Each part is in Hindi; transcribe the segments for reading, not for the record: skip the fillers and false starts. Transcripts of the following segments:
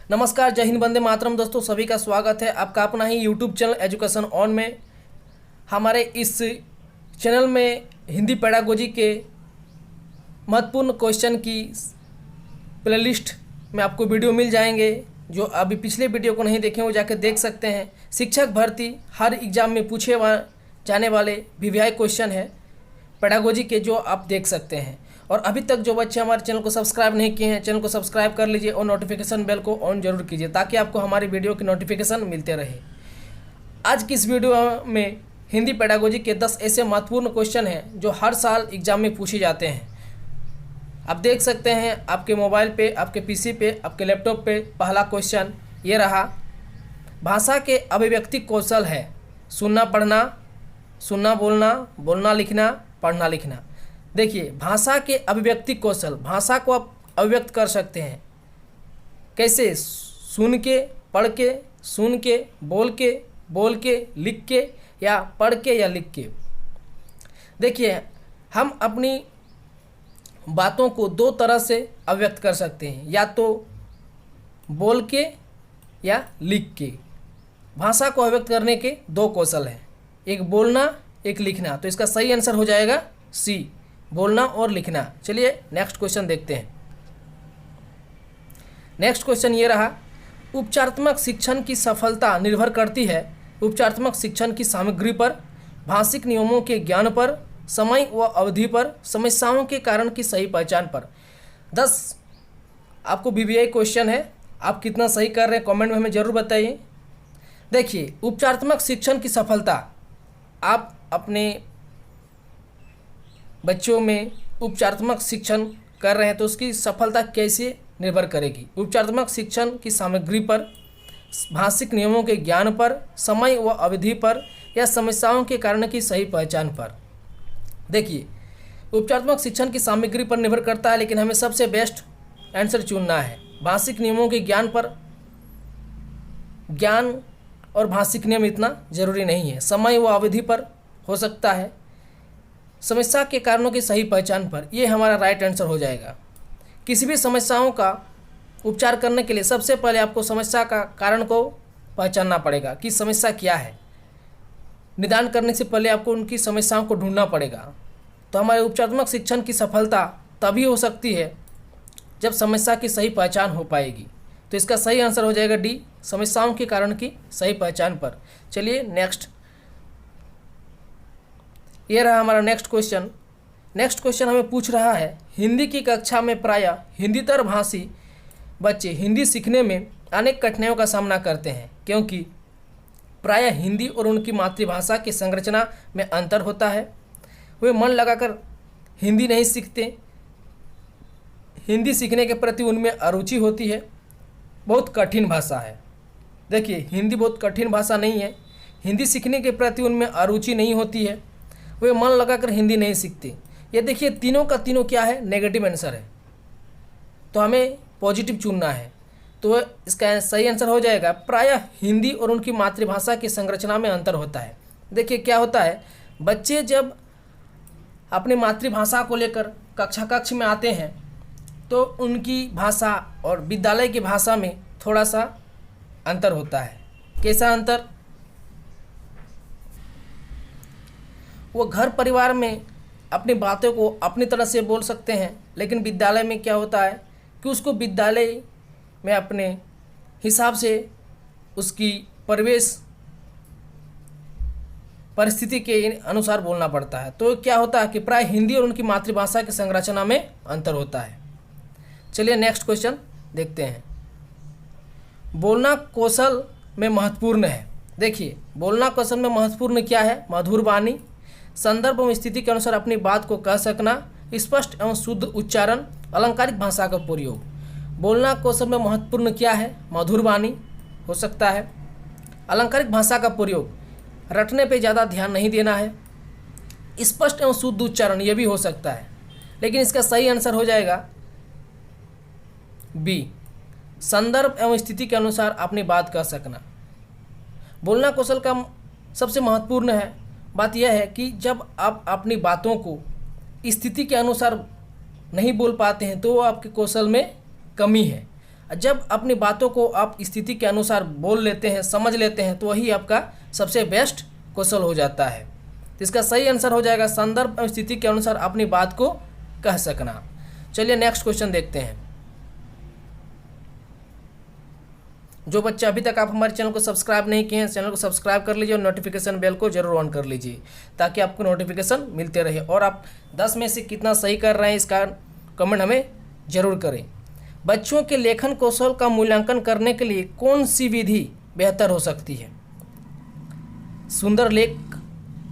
नमस्कार, जय हिंद, वंदे मातरम। दोस्तों सभी का स्वागत है आपका अपना ही यूट्यूब चैनल एजुकेशन ऑन में। हमारे इस चैनल में हिंदी पेडागोजी के महत्वपूर्ण क्वेश्चन की प्लेलिस्ट में आपको वीडियो मिल जाएंगे। जो अभी पिछले वीडियो को नहीं देखे वो जाकर देख सकते हैं। शिक्षक भर्ती हर एग्ज़ाम में पूछे जाने वाले वीवीआई क्वेश्चन है पेडागोजी के, जो आप देख सकते हैं। और अभी तक जो बच्चे हमारे चैनल को सब्सक्राइब नहीं किए हैं, चैनल को सब्सक्राइब कर लीजिए और नोटिफिकेशन बेल को ऑन जरूर कीजिए ताकि आपको हमारी वीडियो की नोटिफिकेशन मिलते रहे। आज की इस वीडियो में हिंदी पेडागोजी के 10 ऐसे महत्वपूर्ण क्वेश्चन हैं जो हर साल एग्जाम में पूछे जाते हैं। आप देख सकते हैं आपके मोबाइल पे, आपके पीसी पे, आपके लैपटॉप पे। पहला क्वेश्चन ये रहा, भाषा के अभिव्यक्ति कौशल है सुनना पढ़ना, सुनना बोलना, बोलना लिखना, पढ़ना लिखना। देखिए, भाषा के अभिव्यक्ति कौशल, भाषा को आप अभिव्यक्त कर सकते हैं कैसे? सुन के, पढ़ के, सुन के, बोल के, लिख के, या पढ़ के या लिख के। देखिए, हम अपनी बातों को दो तरह से अभिव्यक्त कर सकते हैं, या तो बोल के या लिख के। भाषा को अभिव्यक्त करने के दो कौशल हैं, एक बोलना, एक लिखना। तो इसका सही आंसर हो जाएगा सी, बोलना और लिखना। चलिए नेक्स्ट क्वेश्चन देखते हैं। नेक्स्ट क्वेश्चन ये रहा, उपचारात्मक शिक्षण की सफलता निर्भर करती है उपचारात्मक शिक्षण की सामग्री पर, भाषिक नियमों के ज्ञान पर, समय व अवधि पर, समस्याओं के कारण की सही पहचान पर। 10 आपको वीवीआई क्वेश्चन है। आप कितना सही कर रहे हैं कमेंट में हमें ज़रूर बताइए। देखिए, उपचारात्मक शिक्षण की सफलता, आप अपने बच्चों में उपचारात्मक शिक्षण कर रहे हैं तो उसकी सफलता कैसे निर्भर करेगी? उपचारात्मक शिक्षण की सामग्री पर, भाषिक नियमों के ज्ञान पर, समय व अवधि पर, या समस्याओं के कारण की सही पहचान पर। देखिए, उपचारात्मक शिक्षण की सामग्री पर निर्भर करता है, लेकिन हमें सबसे बेस्ट आंसर चुनना है। भाषिक नियमों के ज्ञान पर, ज्ञान और भाषिक नियम इतना जरूरी नहीं है। समय व अवधि पर हो सकता है, समस्या के कारणों की सही पहचान पर। ये हमारा राइट आंसर हो जाएगा। किसी भी समस्याओं का उपचार करने के लिए सबसे पहले आपको समस्या का कारण को पहचानना पड़ेगा कि समस्या क्या है। निदान करने से पहले आपको उनकी समस्याओं को ढूंढना पड़ेगा। तो हमारे उपचारात्मक शिक्षण की सफलता तभी हो सकती है जब समस्या की सही पहचान हो पाएगी। तो इसका सही आंसर हो जाएगा डी, समस्याओं के कारण की सही पहचान पर। चलिए नेक्स्ट, ये रहा हमारा नेक्स्ट क्वेश्चन। नेक्स्ट क्वेश्चन हमें पूछ रहा है, हिंदी की कक्षा में प्रायः हिंदीतर भाषी बच्चे हिंदी सीखने में अनेक कठिनाइयों का सामना करते हैं क्योंकि प्रायः हिंदी और उनकी मातृभाषा की संरचना में अंतर होता है। वे मन लगाकर हिंदी नहीं सीखते, हिंदी सीखने के प्रति उनमें अरुचि होती है। बहुत कठिन भाषा है। देखिए, हिंदी बहुत कठिन भाषा नहीं है। हिंदी सीखने के प्रति उनमें अरुचि नहीं होती है, वे मन लगाकर हिंदी नहीं सीखते। ये देखिए, तीनों का तीनों क्या है? नेगेटिव आंसर है। तो हमें पॉजिटिव चुनना है। तो इसका सही आंसर हो जाएगा, प्रायः हिंदी और उनकी मातृभाषा की संरचना में अंतर होता है। देखिए क्या होता है, बच्चे जब अपनी मातृभाषा को लेकर कक्ष में आते हैं तो उनकी भाषा और विद्यालय की भाषा में थोड़ा सा अंतर होता है। कैसा अंतर? वो घर परिवार में अपनी बातों को अपनी तरह से बोल सकते हैं, लेकिन विद्यालय में क्या होता है कि उसको विद्यालय में अपने हिसाब से उसकी परिस्थिति के अनुसार बोलना पड़ता है। तो क्या होता है कि प्राय हिंदी और उनकी मातृभाषा की संरचना में अंतर होता है। चलिए नेक्स्ट क्वेश्चन देखते हैं। बोलना कौशल में महत्वपूर्ण है। देखिए, बोलना कौशल में महत्वपूर्ण क्या है? मधुर वाणी, संदर्भ एवं स्थिति के अनुसार अपनी बात को कह सकना, स्पष्ट एवं शुद्ध उच्चारण, अलंकारिक भाषा का प्रयोग। बोलना कौशल में महत्वपूर्ण क्या है? मधुर वाणी हो सकता है, अलंकारिक भाषा का प्रयोग, रटने पे ज़्यादा ध्यान नहीं देना है, स्पष्ट एवं शुद्ध उच्चारण, ये भी हो सकता है। लेकिन इसका सही आंसर हो जाएगा बी, संदर्भ एवं स्थिति के अनुसार अपनी बात कह सकना। बोलना कौशल का सबसे महत्वपूर्ण है बात यह है कि जब आप अपनी बातों को स्थिति के अनुसार नहीं बोल पाते हैं तो वो आपके कौशल में कमी है। जब अपनी बातों को आप स्थिति के अनुसार बोल लेते हैं, समझ लेते हैं, तो वही आपका सबसे बेस्ट कौशल हो जाता है। तो इसका सही आंसर हो जाएगा संदर्भ और स्थिति के अनुसार अपनी बात को कह सकना। चलिए नेक्स्ट क्वेश्चन देखते हैं। जो बच्चे अभी तक आप हमारे चैनल को सब्सक्राइब नहीं किए हैं, चैनल को सब्सक्राइब कर लीजिए और नोटिफिकेशन बेल को जरूर ऑन कर लीजिए ताकि आपको नोटिफिकेशन मिलते रहे। और आप 10 में से कितना सही कर रहे हैं इसका कमेंट हमें जरूर करें। बच्चों के लेखन कौशल का मूल्यांकन करने के लिए कौन सी विधि बेहतर हो सकती है? सुंदर लेख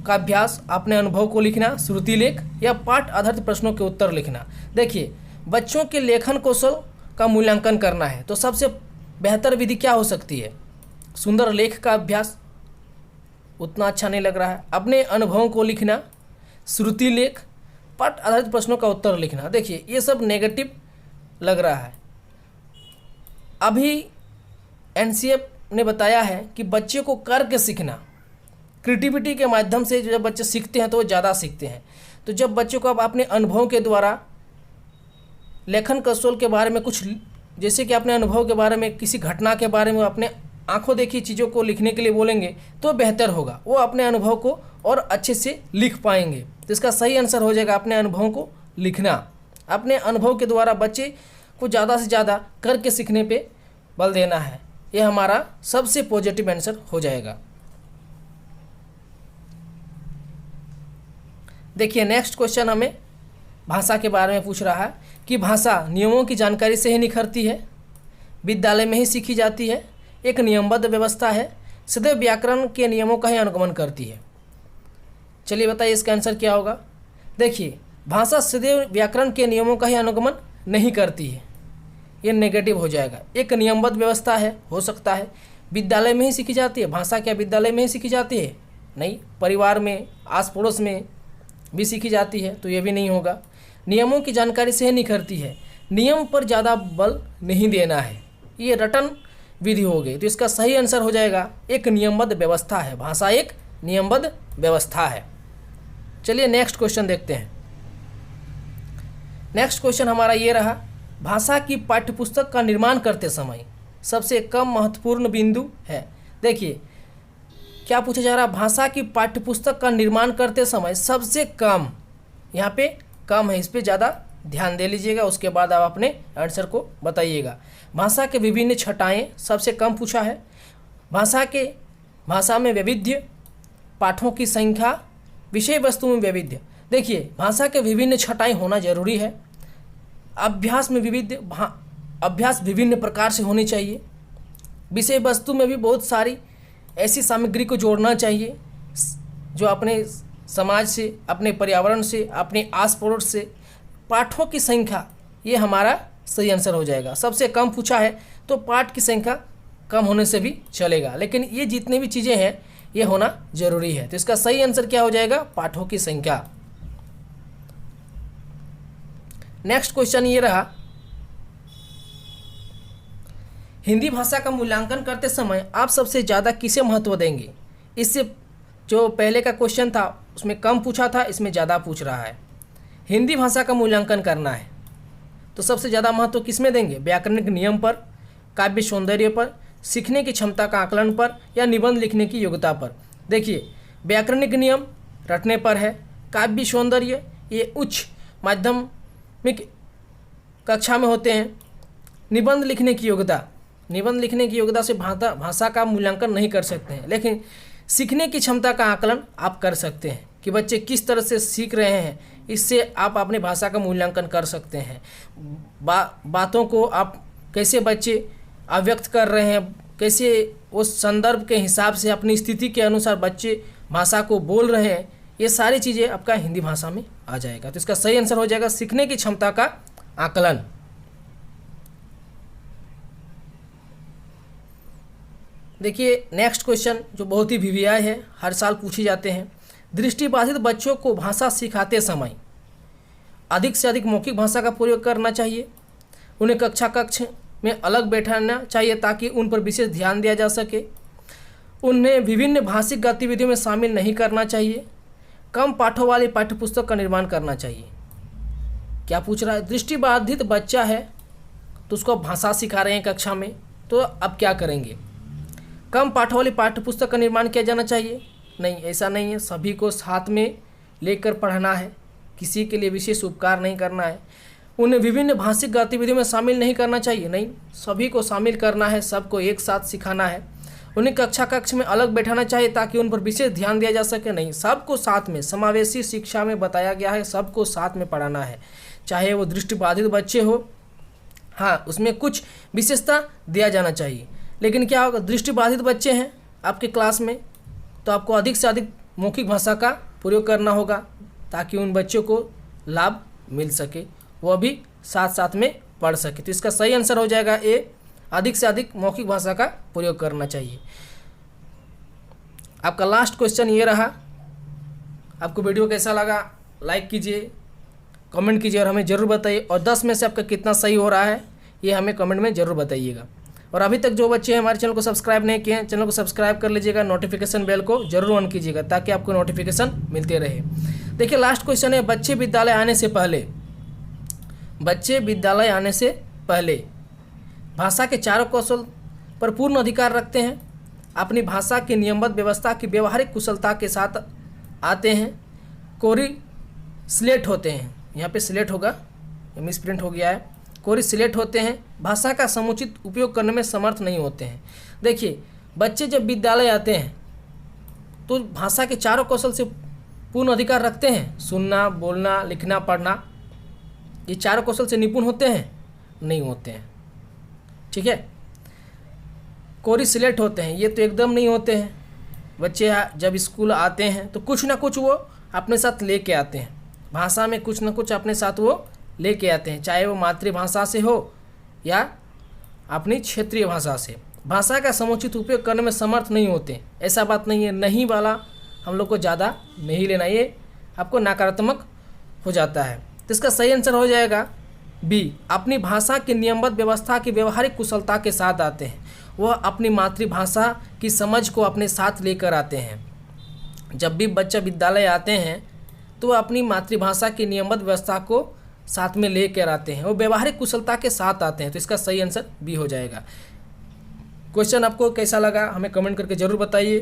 का अभ्यास, अपने अनुभव को लिखना, श्रुति लेख या पाठ आधारित प्रश्नों के उत्तर लिखना। देखिए, बच्चों के लेखन कौशल का मूल्यांकन करना है तो सबसे बेहतर विधि क्या हो सकती है? सुंदर लेख का अभ्यास उतना अच्छा नहीं लग रहा है, अपने अनुभवों को लिखना, श्रुति लेख, पाठ आधारित प्रश्नों का उत्तर लिखना। देखिए, ये सब नेगेटिव लग रहा है। अभी एनसीएफ ने बताया है कि बच्चे को करके सीखना, क्रिएटिविटी के माध्यम से जब बच्चे सीखते हैं तो वो ज़्यादा सीखते हैं। तो जब बच्चों को आप अपने अनुभवों के द्वारा लेखन कौशल के बारे में कुछ, जैसे कि अपने अनुभव के बारे में, किसी घटना के बारे में अपने आंखों देखी चीज़ों को लिखने के लिए बोलेंगे तो बेहतर होगा, वो अपने अनुभव को और अच्छे से लिख पाएंगे। तो इसका सही आंसर हो जाएगा अपने अनुभवों को लिखना। अपने अनुभव के द्वारा बच्चे को ज़्यादा से ज़्यादा करके सीखने पे बल देना है, ये हमारा सबसे पॉजिटिव आंसर हो जाएगा। देखिए, नेक्स्ट क्वेश्चन हमें भाषा के बारे में पूछ रहा है कि भाषा नियमों की जानकारी से ही निखरती है, विद्यालय में ही सीखी जाती है, एक नियमबद्ध व्यवस्था है, सदैव व्याकरण के नियमों का ही अनुगमन करती है। चलिए बताइए इसका आंसर क्या होगा। देखिए, भाषा सदैव व्याकरण के नियमों का ही अनुगमन नहीं करती है, ये नेगेटिव हो जाएगा। एक नियमबद्ध व्यवस्था है, हो सकता है। विद्यालय में ही सीखी जाती है, भाषा क्या विद्यालय में ही सीखी जाती है? नहीं, परिवार में, आस पड़ोस में भी सीखी जाती है, तो ये भी नहीं होगा। नियमों की जानकारी से ही निखरती है, नियम पर ज़्यादा बल नहीं देना है, ये रटन विधि हो गई। तो इसका सही आंसर हो जाएगा एक नियमबद्ध व्यवस्था है, भाषा एक नियमबद्ध व्यवस्था है। चलिए नेक्स्ट क्वेश्चन देखते हैं। नेक्स्ट क्वेश्चन हमारा ये रहा, भाषा की पाठ्यपुस्तक का निर्माण करते समय सबसे कम महत्वपूर्ण बिंदु है। देखिए क्या पूछा जा रहा है, भाषा की पाठ्यपुस्तक का निर्माण करते समय सबसे कम, यहाँ पे कम है, इस पर ज़्यादा ध्यान दे लीजिएगा, उसके बाद आप अपने आंसर को बताइएगा। भाषा के विभिन्न छटाएं सबसे कम पूछा है। भाषा में वैविध्य, पाठों की संख्या, विषय वस्तु में वैविध्य। देखिए, भाषा के विभिन्न छटाएं होना जरूरी है। अभ्यास में अभ्यास विभिन्न प्रकार से होनी चाहिए। विषय वस्तु में भी बहुत सारी ऐसी सामग्री को जोड़ना चाहिए जो अपने समाज से, अपने पर्यावरण से, अपने आस पड़ोस से। पाठों की संख्या, ये हमारा सही आंसर हो जाएगा। सबसे कम पूछा है तो पाठ की संख्या कम होने से भी चलेगा, लेकिन ये जितनी भी चीज़ें हैं ये होना जरूरी है। तो इसका सही आंसर क्या हो जाएगा? पाठों की संख्या। नेक्स्ट क्वेश्चन ये रहा, हिंदी भाषा का मूल्यांकन करते समय आप सबसे ज़्यादा किसे महत्व देंगे? इससे जो पहले का क्वेश्चन था उसमें कम पूछा था, इसमें ज़्यादा पूछ रहा है। हिंदी भाषा का मूल्यांकन करना है तो सबसे ज़्यादा महत्व किस में देंगे? व्याकरणिक नियम पर, काव्य सौंदर्य पर, सीखने की क्षमता का आकलन पर, या निबंध लिखने की योग्यता पर। देखिए, व्याकरणिक नियम रटने पर है, काव्य सौंदर्य ये उच्च माध्यमिक कक्षा में होते हैं। निबंध लिखने की योग्यता से भाषा का मूल्यांकन नहीं कर सकते हैं, लेकिन सीखने की क्षमता का आकलन आप कर सकते हैं कि बच्चे किस तरह से सीख रहे हैं, इससे आप अपनी भाषा का मूल्यांकन कर सकते हैं। बातों को आप कैसे बच्चे अव्यक्त कर रहे हैं, कैसे उस संदर्भ के हिसाब से अपनी स्थिति के अनुसार बच्चे भाषा को बोल रहे हैं, ये सारी चीज़ें आपका हिंदी भाषा में आ जाएगा। तो इसका सही आंसर हो जाएगा सीखने की क्षमता का आकलन। देखिए नेक्स्ट क्वेश्चन जो बहुत ही वीवीआई है, हर साल पूछे जाते हैं। दृष्टिबाधित बच्चों को भाषा सिखाते समय अधिक से अधिक मौखिक भाषा का प्रयोग करना चाहिए। उन्हें कक्ष में अलग बैठाना चाहिए ताकि उन पर विशेष ध्यान दिया जा सके। उन्हें विभिन्न भाषिक गतिविधियों में शामिल नहीं करना चाहिए। कम पाठों वाली पाठ्यपुस्तक का निर्माण करना चाहिए। क्या पूछ रहा है? दृष्टिबाधित बच्चा है तो उसको भाषा सिखा रहे हैं कक्षा में, तो अब क्या करेंगे? कम पाठों वाली पाठ्य पुस्तक का निर्माण किया जाना चाहिए? नहीं, ऐसा नहीं है। सभी को साथ में लेकर पढ़ना है, किसी के लिए विशेष उपकार नहीं करना है। उन्हें विभिन्न भाषिक गतिविधियों में शामिल नहीं करना चाहिए? नहीं, सभी को शामिल करना है, सबको एक साथ सिखाना है। उन्हें कक्ष में अलग बैठाना चाहिए ताकि उन पर विशेष ध्यान दिया जा सके? नहीं, सबको साथ में। समावेशी शिक्षा में बताया गया है सबको साथ में पढ़ाना है, चाहे वो दृष्टिबाधित बच्चे हो। हाँ, उसमें कुछ विशेषता दिया जाना चाहिए, लेकिन क्या होगा, दृष्टिबाधित बच्चे हैं आपके क्लास में, तो आपको अधिक से अधिक मौखिक भाषा का प्रयोग करना होगा ताकि उन बच्चों को लाभ मिल सके, वह भी साथ साथ में पढ़ सके। तो इसका सही आंसर हो जाएगा ए, अधिक से अधिक मौखिक भाषा का प्रयोग करना चाहिए। आपका लास्ट क्वेश्चन ये रहा। आपको वीडियो कैसा लगा लाइक कीजिए, कमेंट कीजिए और हमें ज़रूर बताइए। और 10 में से आपका कितना सही हो रहा है ये हमें कमेंट में ज़रूर बताइएगा। और अभी तक जो बच्चे हमारे चैनल को सब्सक्राइब नहीं किए हैं, चैनल को सब्सक्राइब कर लीजिएगा, नोटिफिकेशन बेल को जरूर ऑन कीजिएगा ताकि आपको नोटिफिकेशन मिलते रहे। देखिए लास्ट क्वेश्चन है, बच्चे विद्यालय आने से पहले भाषा के चारों कौशल पर पूर्ण अधिकार रखते हैं, अपनी भाषा की नियमबद्ध व्यवस्था की व्यवहारिक कुशलता के साथ आते हैं, कोरी स्लेट होते हैं, यहाँ पे स्लेट होगा, मिसप्रिंट हो गया है, कोरी स्लेट होते हैं, भाषा का समुचित उपयोग करने में समर्थ नहीं होते हैं। देखिए बच्चे जब विद्यालय आते हैं तो भाषा के चारों कौशल से पूर्ण अधिकार रखते हैं, सुनना, बोलना, लिखना, पढ़ना, ये चारों कौशल से निपुण होते हैं? नहीं होते हैं। ठीक है, कोरी स्लेट होते हैं, ये तो एकदम नहीं होते हैं। बच्चे जब स्कूल आते हैं तो कुछ ना कुछ वो अपने साथ लेके आते हैं, भाषा में कुछ ना कुछ अपने साथ वो लेके आते हैं, चाहे वो मातृभाषा से हो या अपनी क्षेत्रीय भाषा से। भाषा का समुचित उपयोग करने में समर्थ नहीं होते, ऐसा बात नहीं है। नहीं वाला हम लोग को ज़्यादा नहीं लेना, ये आपको नकारात्मक हो जाता है। तो इसका सही आंसर हो जाएगा बी, अपनी भाषा की नियमबद्ध व्यवस्था की व्यवहारिक कुशलता के साथ आते हैं, वह अपनी मातृभाषा की समझ को अपने साथ लेकर आते हैं। जब भी बच्चा विद्यालय आते हैं तो वह अपनी मातृभाषा की नियमबद्ध व्यवस्था को साथ में लेकर आते हैं, वो व्यवहारिक कुशलता के साथ आते हैं। तो इसका सही आंसर बी हो जाएगा। क्वेश्चन आपको कैसा लगा हमें कमेंट करके ज़रूर बताइए।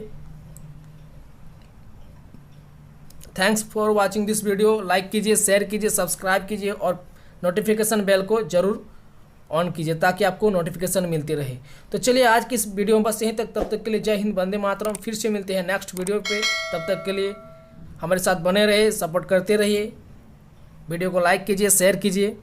Thanks for watching this video. Like कीजिए, शेयर कीजिए, सब्सक्राइब कीजिए और नोटिफिकेशन बेल को ज़रूर ऑन कीजिए ताकि आपको नोटिफिकेशन मिलती रहे। तो चलिए आज की इस वीडियो में बस यहीं तक। तब तक के लिए जय हिंद, वंदे मातरम। फिर से मिलते हैं नेक्स्ट वीडियो पे। तब तक के लिए हमारे साथ बने रहिए, सपोर्ट करते रहिए। वीडियो को लाइक कीजिए, शेयर कीजिए।